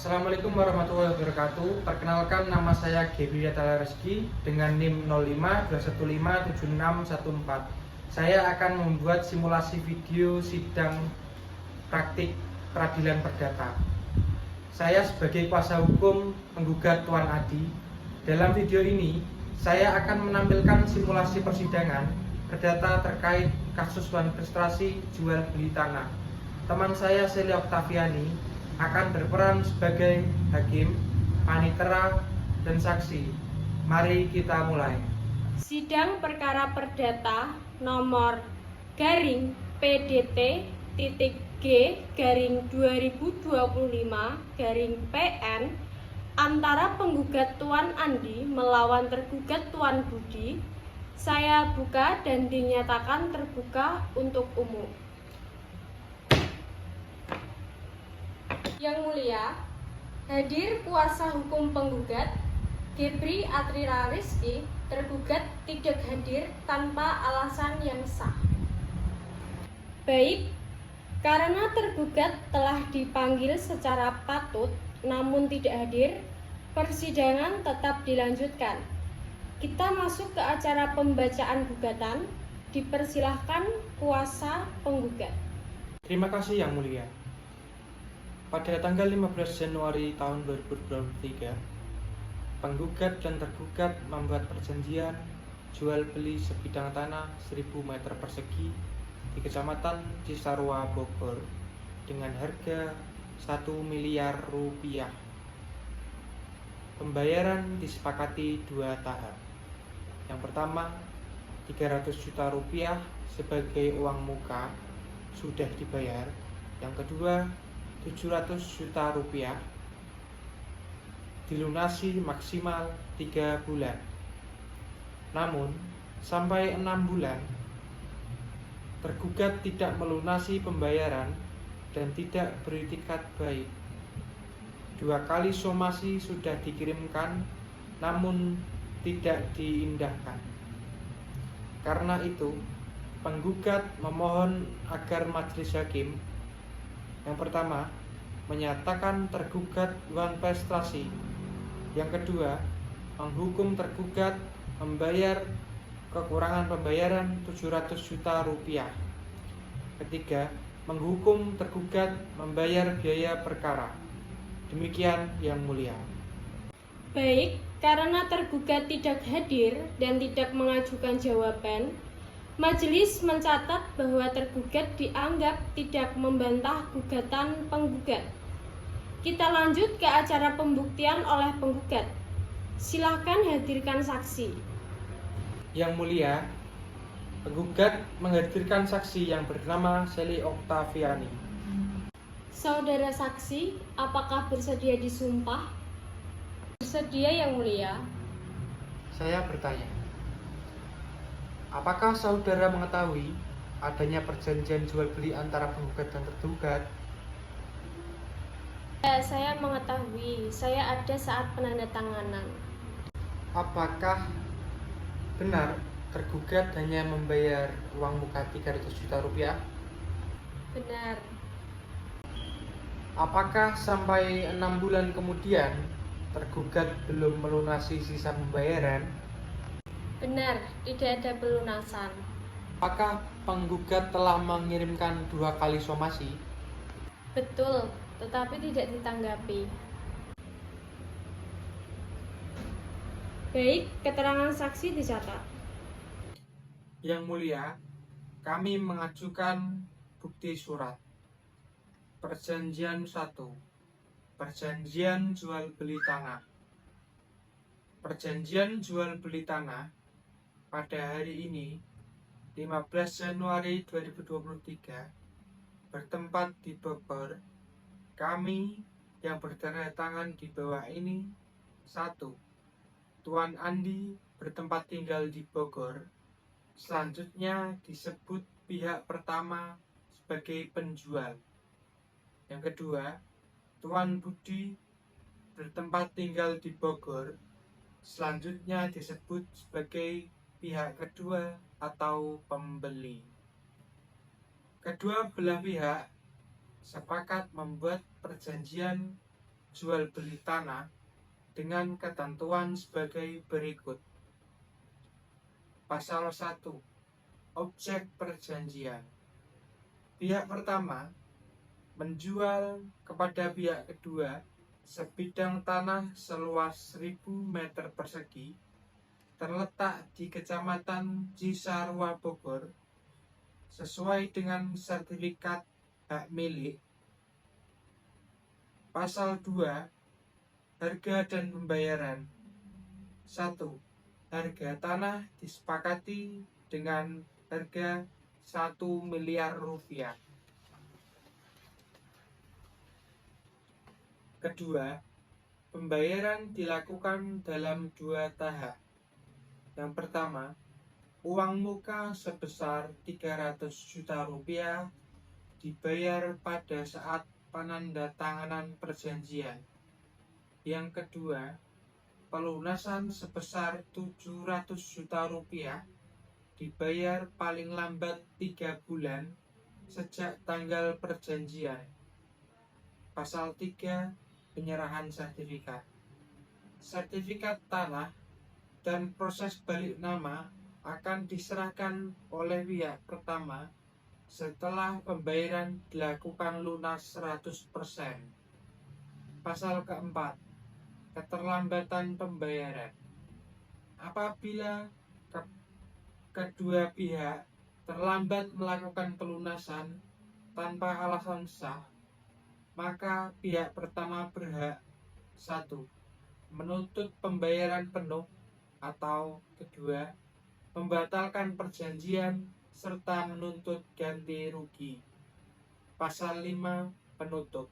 Assalamualaikum warahmatullahi wabarakatuh. Perkenalkan, nama saya Gebri Yatala Reski dengan NIM 0521576114. Saya akan membuat simulasi video sidang praktik peradilan perdata. Saya sebagai kuasa hukum penggugat Tuan Adi. Dalam video ini, saya akan menampilkan simulasi persidangan perdata terkait kasus manifestasi jual beli tanah. Teman saya Sely Oktaviani akan berperan sebagai hakim, panitera, dan saksi. Mari kita mulai. Sidang perkara perdata nomor garing PDT titik G garing 2025 garing PN antara penggugat Tuan Andi melawan tergugat Tuan Budi. Saya buka dan dinyatakan terbuka untuk umum. Yang mulia, hadir kuasa hukum penggugat Gebri Yatala Reski. Tergugat tidak hadir tanpa alasan yang sah. Baik, karena tergugat telah dipanggil secara patut namun tidak hadir, persidangan tetap dilanjutkan. Kita masuk ke acara pembacaan gugatan. Dipersilahkan kuasa penggugat. Terima kasih Yang Mulia. Pada tanggal 15 Januari tahun 2023, penggugat dan tergugat membuat perjanjian jual beli sebidang tanah 1000 meter persegi di Kecamatan Cisarua, Bogor dengan harga 1 miliar rupiah. Pembayaran disepakati 2 tahap. Yang pertama, 300 juta rupiah sebagai uang muka sudah dibayar. Yang kedua, 700 juta rupiah dilunasi maksimal 3 bulan. Namun, sampai 6 bulan, tergugat tidak melunasi pembayaran dan tidak beritikat baik. 2 kali somasi sudah dikirimkan, namun tidak diindahkan. Karena itu, penggugat memohon agar majelis hakim yang pertama, menyatakan tergugat manifestasi. Yang kedua, menghukum tergugat membayar kekurangan pembayaran 700 juta rupiah. Ketiga, menghukum tergugat membayar biaya perkara. Demikian Yang Mulia. Baik, karena tergugat tidak hadir dan tidak mengajukan jawaban, majelis mencatat bahwa tergugat dianggap tidak membantah gugatan penggugat. Kita lanjut ke acara pembuktian oleh penggugat. Silakan hadirkan saksi. Yang Mulia, penggugat menghadirkan saksi yang bernama Sely Oktaviani. Saudara saksi, apakah bersedia disumpah? Bersedia, Yang Mulia. Saya bertanya, apakah saudara mengetahui adanya perjanjian jual beli antara penggugat dan tergugat? Ya, saya mengetahui. Saya ada saat penandatanganan. Apakah benar tergugat hanya membayar uang muka 300 juta rupiah? Benar. Apakah sampai 6 bulan kemudian tergugat belum melunasi sisa pembayaran? Benar, tidak ada pelunasan. Apakah penggugat telah mengirimkan 2 kali somasi? Betul, tetapi tidak ditanggapi. Baik, keterangan saksi dicatat. Yang Mulia, kami mengajukan bukti surat. Perjanjian 1. Perjanjian jual beli tanah. Perjanjian jual beli tanah pada hari ini 15 Januari 2023 bertempat di Bogor. Kami yang bertanda tangan di bawah ini: 1. Tuan Andi bertempat tinggal di Bogor. Selanjutnya disebut pihak pertama sebagai penjual. Yang kedua, Tuan Budi bertempat tinggal di Bogor. Selanjutnya disebut sebagai pihak kedua atau pembeli. Kedua belah pihak sepakat membuat perjanjian jual beli tanah dengan ketentuan sebagai berikut. Pasal 1. Objek perjanjian. Pihak pertama menjual kepada pihak kedua sebidang tanah seluas 1000 meter persegi terletak di Kecamatan Cisarua, Bogor, sesuai dengan sertifikat hak milik. Pasal 2. Harga dan pembayaran. 1. Harga tanah disepakati dengan harga 1 miliar rupiah. Kedua, pembayaran dilakukan dalam 2 tahap. Yang pertama, uang muka sebesar 300 juta rupiah dibayar pada saat penandatanganan perjanjian. Yang kedua, pelunasan sebesar 700 juta rupiah dibayar paling lambat 3 bulan sejak tanggal perjanjian. Pasal 3. Penyerahan sertifikat. Sertifikat tanah dan proses balik nama akan diserahkan oleh pihak pertama setelah pembayaran dilakukan lunas 100%. Pasal keempat. Keterlambatan pembayaran. Apabila kedua pihak terlambat melakukan pelunasan tanpa alasan sah, maka pihak pertama berhak 1. Menuntut pembayaran penuh, atau kedua, membatalkan perjanjian serta menuntut ganti rugi. Pasal 5. Penutup.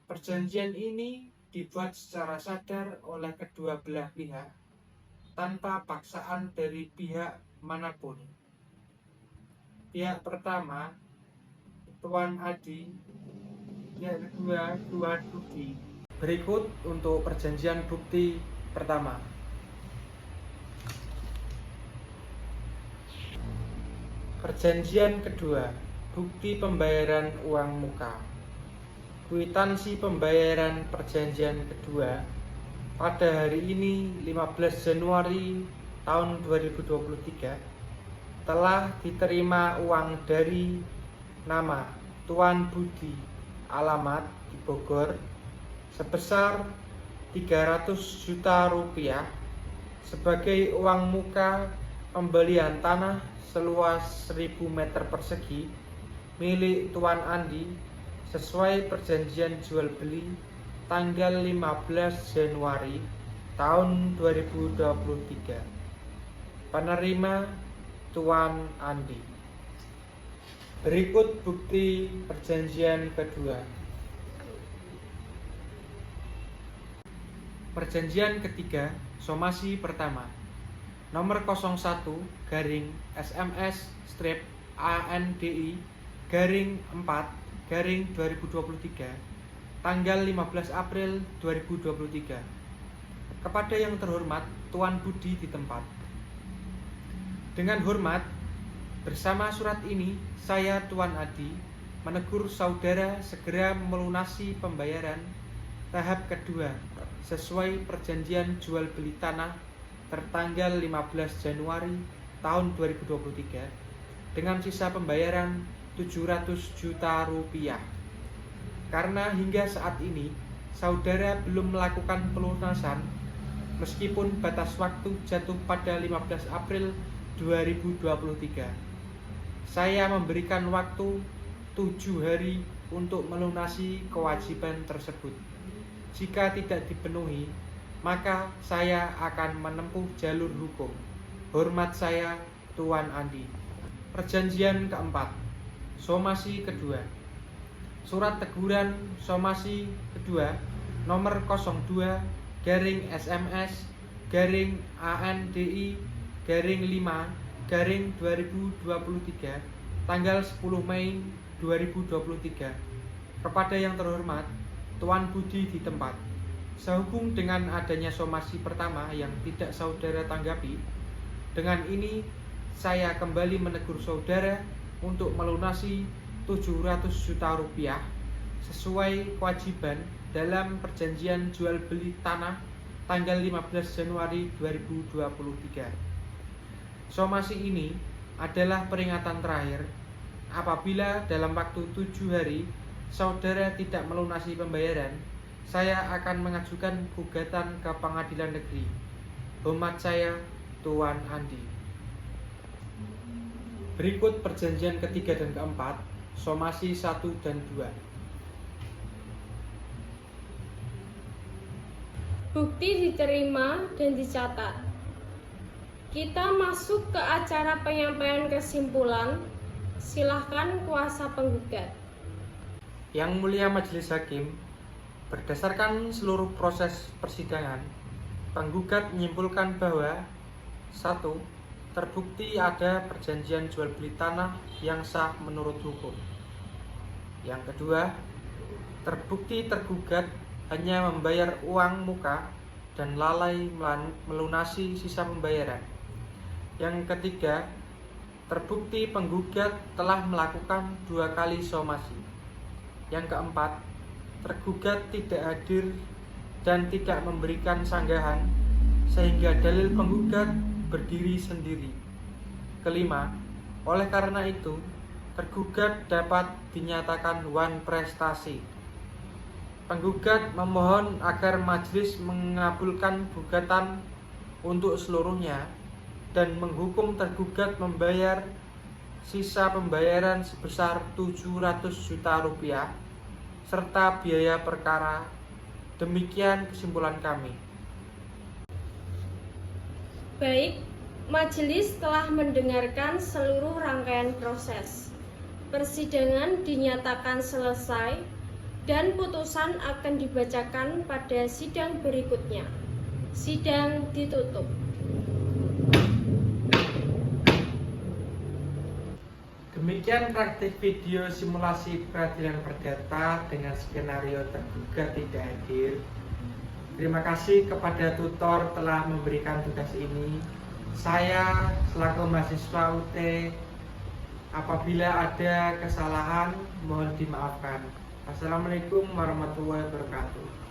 Perjanjian ini dibuat secara sadar oleh kedua belah pihak tanpa paksaan dari pihak manapun. Pihak pertama, Tuan Adi. Pihak kedua, Tuan Budi. Berikut untuk perjanjian bukti pertama. Perjanjian kedua, bukti pembayaran uang muka. Kwitansi pembayaran perjanjian kedua pada hari ini 15 Januari tahun 2023 telah diterima uang dari nama Tuan Budi, alamat di Bogor, sebesar 300 juta rupiah sebagai uang muka pembelian tanah seluas 1000 meter persegi milik Tuan Andi sesuai perjanjian jual beli tanggal 15 Januari tahun 2023. Penerima Tuan Andi. Berikut bukti perjanjian kedua. Perjanjian ketiga, somasi pertama. Nomor 01 garing SMS strip ANDI garing 4 garing 2023 tanggal 15 April 2023. Kepada yang terhormat Tuan Budi di tempat. Dengan hormat, bersama surat ini saya Tuan Adi menegur saudara segera melunasi pembayaran tahap kedua sesuai perjanjian jual beli tanah tertanggal 15 Januari tahun 2023 dengan sisa pembayaran 700 juta rupiah. Karena hingga saat ini saudara belum melakukan pelunasan meskipun batas waktu jatuh pada 15 April 2023. Saya memberikan waktu 7 hari untuk melunasi kewajiban tersebut. Jika tidak dipenuhi, maka saya akan menempuh jalur hukum. Hormat saya, Tuan Andi. Perjanjian keempat. Somasi kedua. Surat teguran somasi kedua nomor 02 garing SMS garing ANDI garing 5 garing 2023 tanggal 10 Mei 2023 kepada yang terhormat Tuan Budi di tempat. Sehubung dengan adanya somasi pertama yang tidak saudara tanggapi, dengan ini saya kembali menegur saudara untuk melunasi 700 juta rupiah sesuai kewajiban dalam perjanjian jual beli tanah tanggal 15 Januari 2023. Somasi ini adalah peringatan terakhir apabila dalam waktu 7 hari saudara tidak melunasi pembayaran, saya akan mengajukan gugatan ke pengadilan negeri. Hormat saya, Tuan Andi. Berikut perjanjian ketiga dan keempat, somasi 1 dan 2. Bukti diterima dan dicatat. Kita masuk ke acara penyampaian kesimpulan. Silahkan kuasa penggugat. Yang mulia Majelis Hakim, berdasarkan seluruh proses persidangan, penggugat menyimpulkan bahwa 1. Terbukti ada perjanjian jual beli tanah yang sah menurut hukum. Yang kedua, terbukti tergugat hanya membayar uang muka dan lalai melunasi sisa pembayaran. Yang ketiga, terbukti penggugat telah melakukan 2 kali somasi. Yang keempat, tergugat tidak hadir dan tidak memberikan sanggahan sehingga dalil penggugat berdiri sendiri. Kelima, oleh karena itu, tergugat dapat dinyatakan wan prestasi. Penggugat memohon agar majelis mengabulkan gugatan untuk seluruhnya dan menghukum tergugat membayar sisa pembayaran sebesar 700 juta rupiah serta biaya perkara. Demikian kesimpulan kami. Baik, majelis telah mendengarkan seluruh rangkaian proses. Persidangan dinyatakan selesai dan putusan akan dibacakan pada sidang berikutnya. Sidang ditutup. Demikian praktik video simulasi peradilan perdata dengan skenario tergugat tidak hadir. Terima kasih kepada tutor telah memberikan tugas ini. Saya selaku mahasiswa UT, apabila ada kesalahan mohon dimaafkan. Assalamualaikum warahmatullahi wabarakatuh.